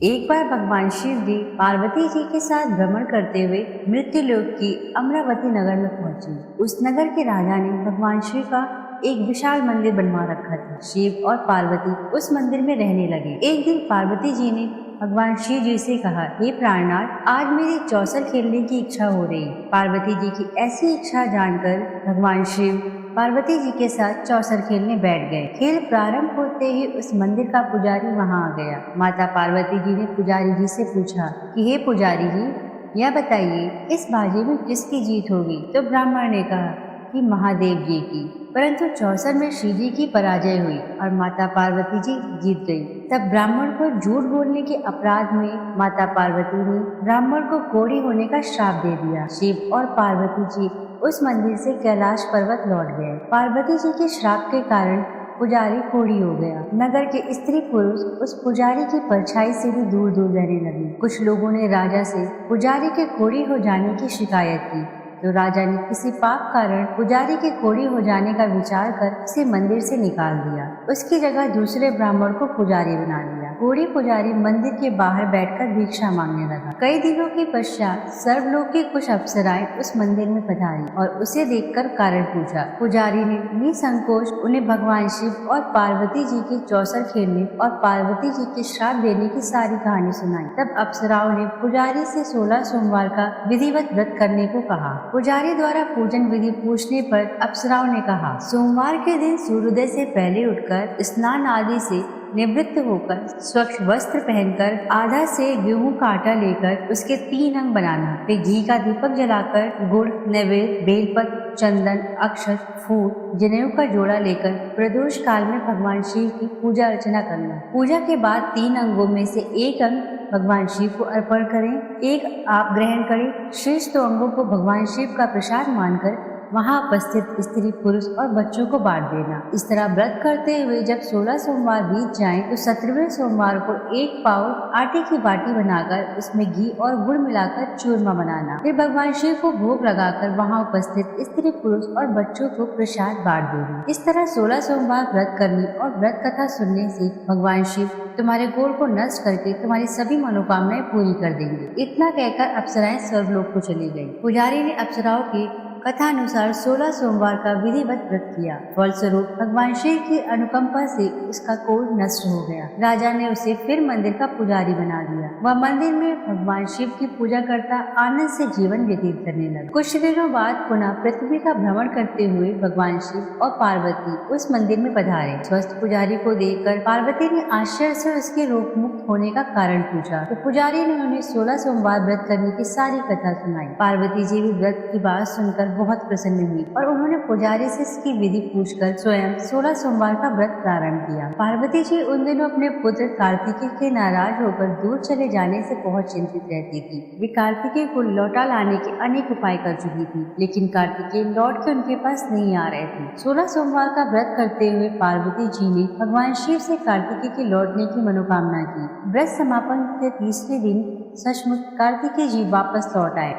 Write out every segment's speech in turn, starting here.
एक बार भगवान शिव जी पार्वती जी के साथ भ्रमण करते हुए मृत्युलोक की अमरावती नगर में पहुंचे। उस नगर के राजा ने भगवान शिव का एक विशाल मंदिर बनवा रखा था। शिव और पार्वती उस मंदिर में रहने लगे। एक दिन पार्वती जी ने भगवान शिव जी से कहा, हे प्राणनाथ, आज मेरी चौसर खेलने की इच्छा हो रही। पार्वती जी की ऐसी इच्छा जानकर भगवान शिव पार्वती जी के साथ चौसर खेलने बैठ गए। खेल प्रारंभ होते ही उस मंदिर का पुजारी वहां आ गया। माता पार्वती जी ने पुजारी जी से पूछा कि हे पुजारी जी, यह बताइए इस बाजी में किसकी जीत होगी? तो ब्राह्मण ने कहा कि महादेव जी की। परंतु चौसर में शिव जी की पराजय हुई और माता पार्वती जी जीत गई। तब ब्राह्मण को झूठ बोलने के अपराध में माता पार्वती ने ब्राह्मण को कोढ़ी होने का श्राप दे दिया। शिव और पार्वती जी उस मंदिर से कैलाश पर्वत लौट गए। पार्वती जी के श्राप के कारण पुजारी कोढ़ी हो गया। नगर के स्त्री पुरुष उस पुजारी की परछाई से भी दूर दूर रहने लगे। कुछ लोगों ने राजा से पुजारी के कोढ़ी हो जाने की शिकायत की, तो राजा ने किसी पाप कारण पुजारी के कोढ़ी हो जाने का विचार कर उसे मंदिर से निकाल दिया। उसकी जगह दूसरे ब्राह्मण को पुजारी बना दिया। कोढ़ी पुजारी मंदिर के बाहर बैठकर भिक्षा मांगने लगा। कई दिनों के पश्चात सर्वलोक की कुछ अप्सराएं उस मंदिर में पधारी और उसे देखकर कारण पूछा। पुजारी ने निसंकोच उन्हें भगवान शिव और पार्वती जी के चौसर खेलने और पार्वती जी के श्राप देने की सारी कहानी सुनाई। तब अप्सराओं ने पुजारी से 16 सोमवार का विधिवत व्रत करने को कहा। पुजारी द्वारा पूजन विधि पूछने पर अप्सराओं ने कहा, सोमवार के दिन सूर्योदय से पहले उठकर स्नान आदि से निवृत्त होकर स्वच्छ वस्त्र पहनकर आधा से गेहूं का आटा लेकर उसके 3 अंग बनाना। फिर घी का दीपक जलाकर गुड़, नैवेद्य, बेलपत्र, चंदन, अक्षत, फूल, जनेऊ का जोड़ा लेकर प्रदोष काल में भगवान शिव की पूजा अर्चना करना। पूजा के बाद 3 अंगों में से 1 अंग भगवान शिव को अर्पण करें, 1 आप ग्रहण करें। शेष 2 अंगों को भगवान शिव का प्रसाद मानकर वहां उपस्थित स्त्री, पुरुष और बच्चों को बांट देना। इस तरह व्रत करते हुए जब 16 सोमवार बीत जाएं, तो 17वें सोमवार को 1 पाव आटे की बाटी बनाकर उसमें घी और गुड़ मिलाकर चूरमा बनाना। फिर भगवान शिव को भोग लगाकर वहां उपस्थित स्त्री, पुरुष और बच्चों को प्रसाद बांट देना। इस तरह 16 सोमवार व्रत करने और व्रत कथा सुनने से भगवान शिव तुम्हारे गोल को नष्ट करके तुम्हारी सभी मनोकामनाएं पूरी कर देंगे। इतना कहकर अप्सराएं स्वर्गलोक को चली गई। पुजारी ने अप्सराओं की कथा अनुसार 16 सोमवार का विधिवत व्रत किया। फलस्वरूप भगवान शिव की अनुकंपा से उसका कोढ़ नष्ट हो गया। राजा ने उसे फिर मंदिर का पुजारी बना दिया। वह मंदिर में भगवान शिव की पूजा करता आनंद से जीवन व्यतीत करने लगा। कुछ दिनों बाद पुनः पृथ्वी का भ्रमण करते हुए भगवान शिव और पार्वती उस मंदिर में पधारे। स्वस्थ पुजारी को देखकर पार्वती ने आश्चर्य से उसके रोग मुक्त होने का कारण पूछा, तो पुजारी ने उन्हें 16 सोमवार व्रत करने की सारी कथा सुनाई। पार्वती जी भी व्रत की बात सुनकर बहुत प्रसन्न हुई और उन्होंने पुजारी से इसकी विधि पूछकर स्वयं 16 सोमवार का व्रत प्रारंभ किया। पार्वती जी उन दिनों अपने पुत्र कार्तिकेय के नाराज होकर दूर चले जाने से बहुत चिंतित रहती थी। वे कार्तिकेय को लौटा लाने के अनेक उपाय कर चुकी थी, लेकिन कार्तिकेय लौट के उनके पास नहीं आ रहे थे। 16 सोमवार का व्रत करते हुए पार्वती जी ने भगवान शिव से कार्तिकेय के लौटने की मनोकामना की। व्रत समापन के तीसरे दिन सचमुच कार्तिकेय जी वापस लौट आए।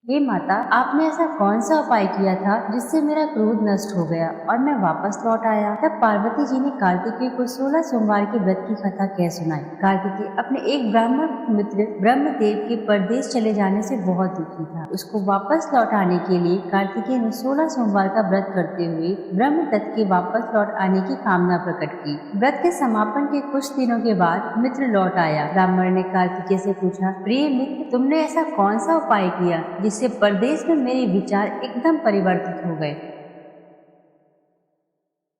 हे माता, आपने ऐसा कौन सा उपाय किया था जिससे मेरा क्रोध नष्ट हो गया और मैं वापस लौट आया? तब पार्वती जी ने कार्तिकेय को 16 सोमवार के व्रत की कथा कह सुनाई। कार्तिकेय अपने एक ब्राह्मण मित्र ब्रह्मदेव के परदेश चले जाने से बहुत दुखी था। उसको वापस लौटाने के लिए कार्तिकेय ने 16 सोमवार का व्रत करते हुए ब्रह्मदत्त के वापस लौट आने की कामना प्रकट की। व्रत के समापन के कुछ दिनों के बाद मित्र लौट आया। ब्राह्मण ने कार्तिकेय से पूछा, प्रिय मित्र, तुमने ऐसा कौन सा उपाय किया जिससे परदेश में मेरे विचार एकदम परिवर्तित हो गए?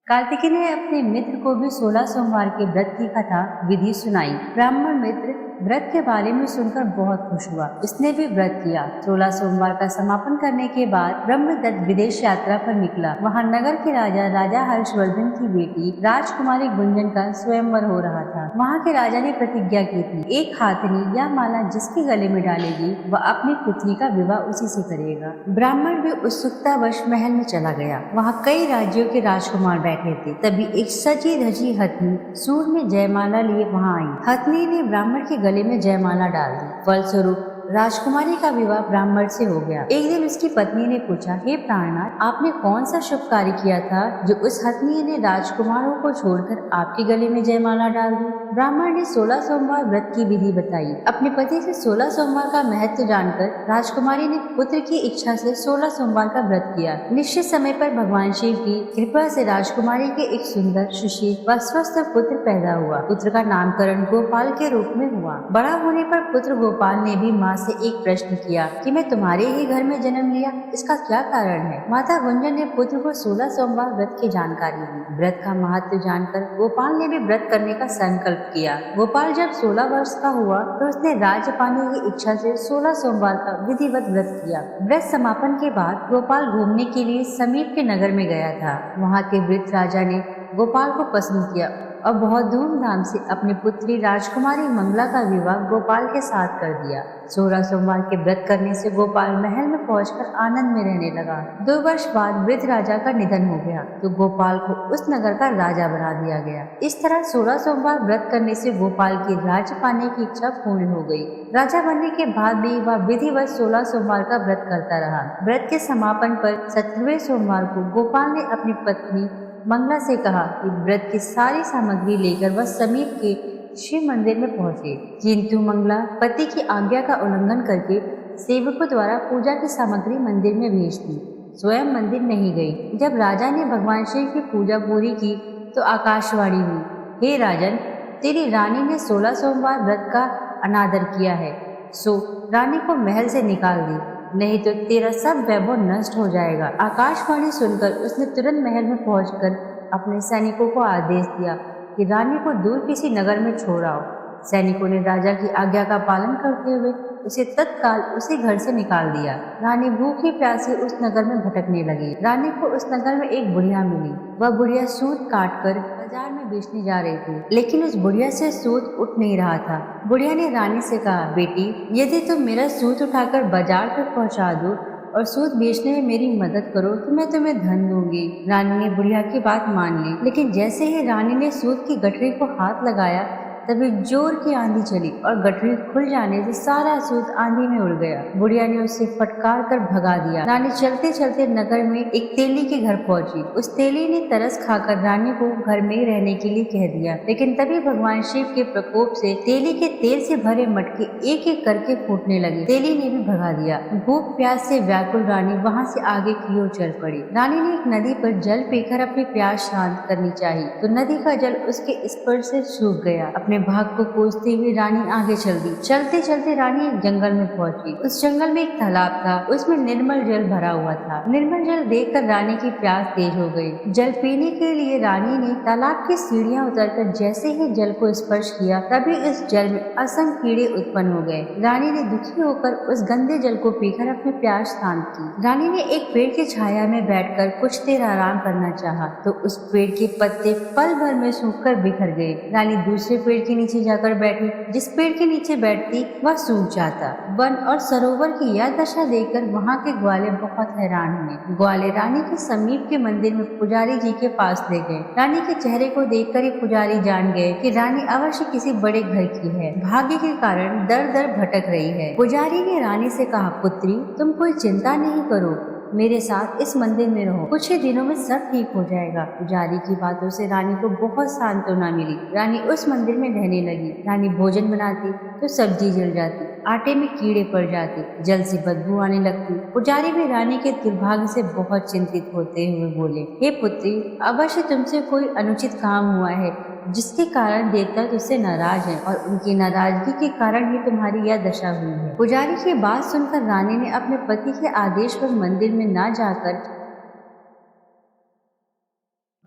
कार्तिकेय ने अपने मित्र को भी 16 सोमवार के व्रत की कथा विधि सुनाई। ब्राह्मण मित्र व्रत के बारे में सुनकर बहुत खुश हुआ। उसने भी व्रत किया। 16 सोमवार का समापन करने के बाद ब्रह्मदत्त विदेश यात्रा पर निकला। वहां नगर के राजा हर्षवर्धन की बेटी राजकुमारी गुंजन का स्वयंवर हो रहा था। वहां के राजा ने प्रतिज्ञा की थी, एक हाथनी या माला जिसके गले में डालेगी वह अपनी पुत्री का विवाह उसी से करेगा। ब्राह्मण भी उत्सुकतावश महल में चला गया। वहाँ कई राज्यों के राजकुमार बैठे थे। तभी एक सजी धजी हथनी सूर में जयमाला लिए वहाँ आई। हथनी ने ब्राह्मण के गले में जयमाला डाल दी। फलस्वरूप राजकुमारी का विवाह ब्राह्मण से हो गया। एक दिन उसकी पत्नी ने पूछा, हे प्राणनाथ, आपने कौन सा शुभ कार्य किया था जो उस हथनी ने राजकुमारों को छोड़कर आपके गले में जयमाला डाल दी? ब्राह्मण ने 16 सोमवार व्रत की विधि बताई। अपने पति से 16 सोमवार का महत्व जानकर राजकुमारी ने पुत्र की इच्छा से 16 सोमवार का व्रत किया। निश्चित समय पर भगवान शिव की कृपा से राजकुमारी के एक सुंदर, सुशील व स्वस्थ पुत्र पैदा हुआ। पुत्र का नामकरण गोपाल के रूप में हुआ। बड़ा होने पर पुत्र गोपाल ने भी माँ से एक प्रश्न किया कि मैं तुम्हारे ही घर में जन्म लिया, इसका क्या कारण है? माता गुंजन ने पुत्र को 16 सोमवार व्रत की जानकारी दी। व्रत का महत्व जानकर गोपाल ने भी व्रत करने का संकल्प किया। गोपाल जब 16 वर्ष का हुआ तो उसने राज्य पाने की इच्छा से 16 सोमवार का विधिवत व्रत किया। व्रत समापन के बाद गोपाल घूमने के लिए समीप के नगर में गया था। वहाँ के वृद्ध राजा ने गोपाल को पसंद किया और बहुत धूमधाम से अपनी पुत्री राजकुमारी मंगला का विवाह गोपाल के साथ कर दिया। 16 सोमवार के व्रत करने से गोपाल महल में पहुंचकर आनंद में रहने लगा। 2 वर्ष बाद वृद्ध राजा का निधन हो गया तो गोपाल को उस नगर का राजा बना दिया गया। इस तरह 16 सोमवार व्रत करने से गोपाल की राज्य पाने की इच्छा पूर्ण हो गई। राजा बनने के बाद भी वह विधिवत 16 सोमवार का व्रत करता रहा। व्रत के समापन पर 17वें सोमवार को गोपाल ने अपनी पत्नी मंगला से कहा कि व्रत की सारी सामग्री लेकर वह समीप के शिव मंदिर में पहुंचे, किंतु मंगला पति की आज्ञा का उल्लंघन करके सेवकों द्वारा पूजा की सामग्री मंदिर में भेज दी। स्वयं मंदिर नहीं गई। जब राजा ने भगवान शिव की पूजा पूरी की तो आकाशवाणी हुई, हे राजन, तेरी रानी ने 16 सोमवार व्रत का अनादर किया है, सो रानी को महल से निकाल दी, नहीं तो तेरा सब वैभव नष्ट हो जाएगा। आकाशवाणी सुनकर उसने तुरंत महल में पहुंचकर अपने सैनिकों को आदेश दिया कि रानी को दूर किसी नगर में छोड़ आओ। सैनिकों ने राजा की आज्ञा का पालन करते हुए उसे तत्काल उसी घर से निकाल दिया। रानी भूखी प्यासी उस नगर में भटकने लगी। रानी को उस नगर में एक बुढ़िया मिली। वह बुढ़िया सूत काटकर बाजार में बेचने जा रही थी, लेकिन उस बुढ़िया से सूत उठ नहीं रहा था। बुढ़िया ने रानी से कहा, बेटी, यदि तुम मेरा सूत उठाकर बाजार तक पहुंचा दो और सूत बेचने में मेरी मदद करो तो मैं तुम्हें धन दूंगी। रानी ने बुढ़िया की बात मान ली, लेकिन जैसे ही रानी ने सूत की गठरी को हाथ लगाया तभी जोर की आंधी चली और गठरी खुल जाने से सारा सूत आंधी में उड़ गया। बुढ़िया ने उसे फटकार कर भगा दिया। रानी चलते चलते नगर में एक तेली के घर पहुंची। उस तेली ने तरस खाकर रानी को घर में रहने के लिए कह दिया, लेकिन तभी भगवान शिव के प्रकोप से तेली के तेल से भरे मटके एक एक करके फूटने लगे। तेली ने भी भगा दिया। भूख प्यास से व्याकुल रानी वहाँ से आगे की ओर चल पड़ी। रानी ने एक नदी पर जल पीकर अपनी प्यास शांत करनी चाहिए तो नदी का जल उसके स्पर्श से सूख गया। अपने भाग को खोजते हुए रानी आगे चल दी। चलते चलते रानी एक जंगल में पहुंची। उस जंगल में एक तालाब था, उसमें निर्मल जल भरा हुआ था। निर्मल जल देखकर रानी की प्यास तेज हो गई। जल पीने के लिए रानी ने तालाब की सीढ़ियां उतरकर जैसे ही जल को स्पर्श किया तभी इस जल में असंख्य कीड़े उत्पन्न हो गए। रानी ने दुखी होकर उस गंदे जल को पीकर अपनी प्यास शांत की। रानी ने एक पेड़ की छाया में बैठकर कुछ देर आराम करना चाहा तो उस पेड़ के पत्ते पल भर में सूखकर बिखर गए। रानी दूसरे पेड़ के नीचे जाकर बैठी। जिस पेड़ के नीचे बैठती वह सूख जाता। वन और सरोवर की यह दशा देखकर वहाँ के ग्वाले बहुत हैरान हुए। ग्वाले रानी के समीप के मंदिर में पुजारी जी के पास ले गए। रानी के चेहरे को देखकर ही पुजारी जान गए कि रानी अवश्य किसी बड़े घर की है, भाग्य के कारण दर दर भटक रही है। पुजारी ने रानी से कहा, पुत्री, तुम कोई चिंता नहीं करो, मेरे साथ इस मंदिर में रहो, कुछ ही दिनों में सब ठीक हो जाएगा। पुजारी की बातों से रानी को बहुत सांत्वना मिली। रानी उस मंदिर में रहने लगी। रानी भोजन बनाती तो सब्जी जल जाती, आटे में कीड़े पड़ जाते, जल से बदबू आने लगती। पुजारी भी रानी के दुर्भाग्य से बहुत चिंतित होते हुए बोले, हे पुत्री, अवश्य तुमसे कोई अनुचित काम हुआ है जिसके कारण देवता तुझसे नाराज है और उनकी नाराजगी के कारण ही तुम्हारी यह दशा हुई है। पुजारी की बात सुनकर रानी ने अपने पति के आदेश पर मंदिर में न जाकर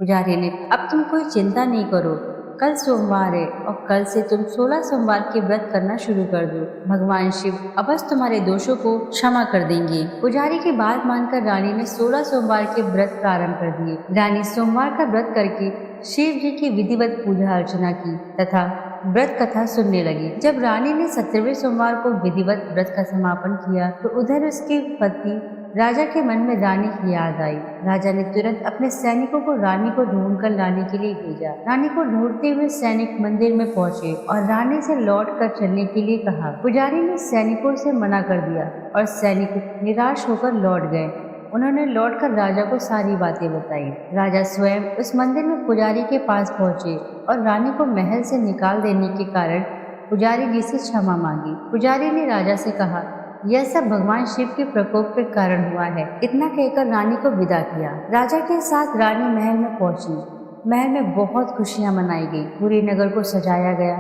पुजारी ने, अब तुम कोई चिंता नहीं करो, कल सोमवार है और कल से तुम 16 सोमवार के व्रत करना शुरू कर दो। भगवान शिव अवश्य तुम्हारे दोषों को क्षमा कर देंगे। पुजारी की बात मानकर रानी ने 16 सोमवार के व्रत प्रारंभ कर दिए। रानी सोमवार का व्रत करके शिव जी की विधिवत पूजा अर्चना की तथा व्रत कथा सुनने लगी। जब रानी ने 17वें सोमवार को विधिवत व्रत का समापन किया तो उधर उसके पति राजा के मन में रानी की याद आई। राजा ने तुरंत अपने सैनिकों को रानी को ढूंढ कर लाने के लिए भेजा। रानी को ढूंढते हुए सैनिक मंदिर में पहुंचे और रानी से लौट कर चलने के लिए कहा। पुजारी ने सैनिकों से मना कर दिया और सैनिक निराश होकर लौट गए। उन्होंने लौटकर राजा को सारी बातें बताई। राजा स्वयं उस मंदिर में पुजारी के पास पहुंचे और रानी को महल से निकाल देने के कारण पुजारी जी से क्षमा मांगी। पुजारी ने राजा से कहा, यह सब भगवान शिव के प्रकोप के कारण हुआ है। इतना कहकर रानी को विदा किया। राजा के साथ रानी महल में पहुंची। महल में बहुत खुशियां मनाई गई। पूरे नगर को सजाया गया।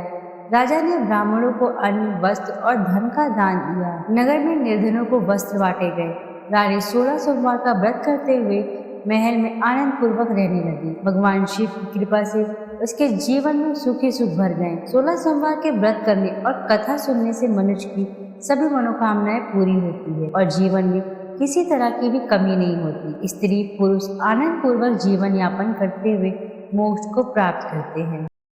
राजा ने ब्राह्मणों को अन्न, वस्त्र और धन का दान दिया। नगर में निर्धनों को वस्त्र बांटे गए। रानी 16 सोमवार का व्रत करते हुए महल में आनंद पूर्वक रहने लगी। भगवान शिव की कृपा से उसके जीवन में सुख ही सुख भर गए। 16 सोमवार के व्रत करने और कथा सुनने से मनुष्य की सभी मनोकामनाएं पूरी होती है और जीवन में किसी तरह की भी कमी नहीं होती। स्त्री पुरुष आनंद पूर्वक जीवन यापन करते हुए मोक्ष को प्राप्त करते हैं।